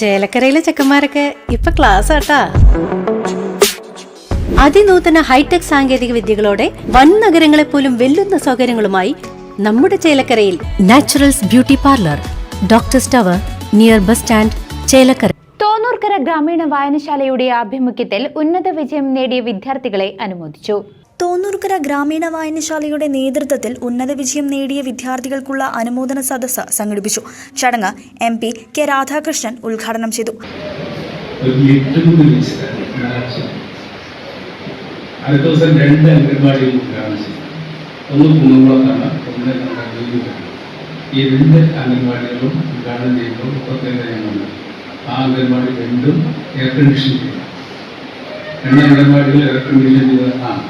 ചേലക്കരയിലെ ചെക്കന്മാരൊക്കെ ഇപ്പൊ ക്ലാസ് ആട്ടാ. അതിനൂതന ഹൈടെക് സാങ്കേതിക വിദ്യകളോടെ വൻ നഗരങ്ങളെ പോലും വെല്ലുന്ന സൗകര്യങ്ങളുമായി നമ്മുടെ ചേലക്കരയിൽ Naturals beauty parlour, doctors tower, near bus stand, Chelakkara. Thonnurkkara ഗ്രാമീണ വായനശാലയുടെ ആഭിമുഖ്യത്തിൽ ഉന്നത വിജയം നേടിയ വിദ്യാർത്ഥികളെ അനുമോദിച്ചു. തോന്നൂർക്കര ഗ്രാമീണ വായനശാലയുടെ നേതൃത്വത്തിൽ ഉന്നത വിജയം നേടിയ വിദ്യാർത്ഥികൾക്കുള്ള അനുമോദന സദസ്സ് സംഘടിപ്പിച്ചു. ചടങ്ങ് MP കെ രാധാകൃഷ്ണൻ ഉദ്ഘാടനം ചെയ്തു. അടുത്ത ദിവസം 2 അംഗൻവാടികൾ ഉദ്ഘാടനം ചെയ്തു. ഒന്ന് കുന്നംകുളത്താണ്, ഒന്ന് ഈ 2 അംഗൻവാടികളും ഉദ്ഘാടനം ചെയ്യുമ്പോൾ പ്രത്യേകത ഞങ്ങളുണ്ട്. ആ അംഗൻവാടി 2 എയർ കണ്ടീഷൻ ചെയ്തു. 2 അംഗൻവാടികൾ എയർ കണ്ടീഷൻ ചെയ്തതാണ്.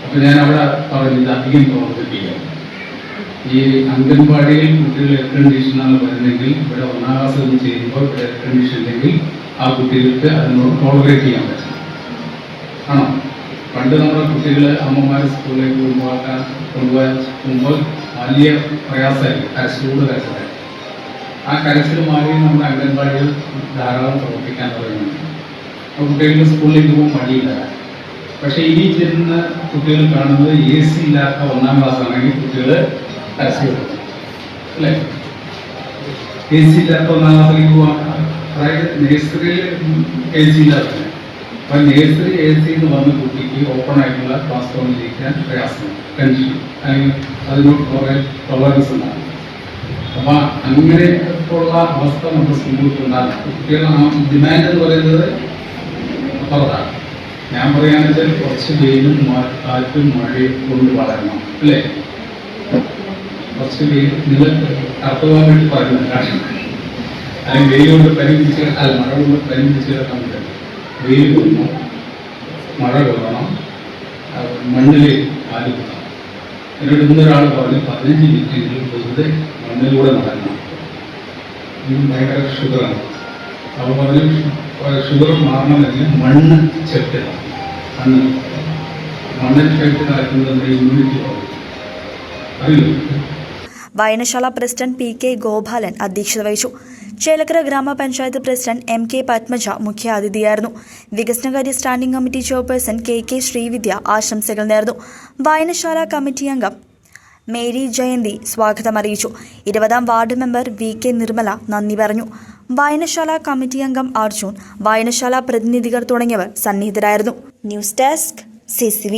അപ്പോൾ ഞാൻ അവിടെ പറഞ്ഞത് അധികം പ്രവർത്തിക്കുക. ഈ അംഗൻവാടിയിൽ കുട്ടികൾ എയർ കണ്ടീഷനാണ് വരുന്നതെങ്കിൽ ഇവിടെ 1ാം ക്ലാസ് ചെയ്യുമ്പോൾ എയർ കണ്ടീഷൻ ഇല്ലെങ്കിൽ ആ കുട്ടികൾക്ക് അതിനോട് ടോളറേറ്റ് ചെയ്യാൻ പറ്റും. ആണോ? പണ്ട് നമ്മുടെ കുട്ടികൾ അമ്മമാർ സ്കൂളിലേക്ക് കൊണ്ടുപോകുമ്പോൾ വലിയ പ്രയാസമായിരിക്കും, കരച്ചിലൂടെ കരച്ചിലായി. ആ കരച്ചിൽ മാറി നമ്മുടെ അംഗൻവാടികൾ ധാരാളം പ്രവർത്തിക്കാൻ തുടങ്ങുന്നുണ്ട്. അപ്പോൾ കുട്ടികൾ സ്കൂളിലേക്ക് പോകുമ്പോൾ മടിയില്ല. പക്ഷേ ഇനി ചെന്ന കുട്ടികൾ കാണുന്നത് AC ഇല്ലാത്ത 1ാം ക്ലാസ് ആണെങ്കിൽ കുട്ടികൾ കരച്ചിൽ കൊടുക്കും അല്ലേ? AC ഇല്ലാത്ത 1ാം ക്ലാസ്സിലേക്ക് പോകാൻ, അതായത് നഴ്സറിയിൽ AC ഇല്ലാത്ത, അപ്പം നഴ്സറി AC വന്ന കുട്ടിക്ക് ഓപ്പൺ ആയിട്ടുള്ള ക്ലാസ് റൂമിലിരിക്കാൻ പ്രയാസമാണ്, ടെൻഷൻ, അല്ലെങ്കിൽ അതിനോട് കുറേ ടോളറൻസ് ഉണ്ടാകും. അപ്പം അങ്ങനെ ഉള്ള അവസ്ഥ നമ്മുടെ സ്കൂളിൽ ഉണ്ടാകും. കുട്ടികൾ ഡിമാൻഡ് എന്ന് പറയുന്നത് അപ്പുറത്താണ്. ഞാൻ പറയുകയാണെന്ന് വെച്ചാൽ കുറച്ച് വെയിലും കാറ്റും മഴയും കൊണ്ട് വളരണം അല്ലേ? കുറച്ച് വെയിൽ നിങ്ങൾ കറുത്തുപോകാൻ വേണ്ടി പറയുന്നത് അല്ലെങ്കിൽ വെയിൽ കൊണ്ട് പരിമിച്ച് മഴ കൊണ്ട് പരിമിച്ച് കിടക്കാൻ പറ്റില്ല. വെയിൽ കൊള്ളണം, മഴ കൊള്ളണം, മണ്ണിൽ കാല് കൊള്ളണം. എന്നോട് ഇന്നൊരാൾ പറഞ്ഞ് 15 മിനിറ്റെങ്കിലും വെറുതെ മണ്ണിലൂടെ നടക്കണം. ഭയങ്കര ഷുഗറാണ്. അപ്പോൾ പറഞ്ഞ് ഷുഗർ മാറണമെങ്കിൽ മണ്ണ് ചെറുക്കണം. മണ്ണിൽ ചെറുത്ത് നടക്കുന്നത് ഇമ്മ്യൂണിറ്റി അറിയില്ല. വായനശാല പ്രസിഡന്റ് PK ഗോപാലൻ അധ്യക്ഷത വഹിച്ചു. ചേലക്കര ഗ്രാമപഞ്ചായത്ത് പ്രസിഡന്റ് MK പത്മജ മുഖ്യാതിഥിയായിരുന്നു. വികസനകാര്യ standing committee chairperson KK Sreevidya ആശംസകൾ നേർന്നു. വായനശാല കമ്മിറ്റി അംഗം മേരി ജയന്തി സ്വാഗതം അറിയിച്ചു. 20ാം വാർഡ് മെമ്പർ VK നിർമ്മല നന്ദി പറഞ്ഞു. വായനശാല കമ്മിറ്റി അംഗം അർജുൻ, വായനശാല പ്രതിനിധികൾ തുടങ്ങിയവർ സന്നിഹിതരായിരുന്നു. News desk CCV.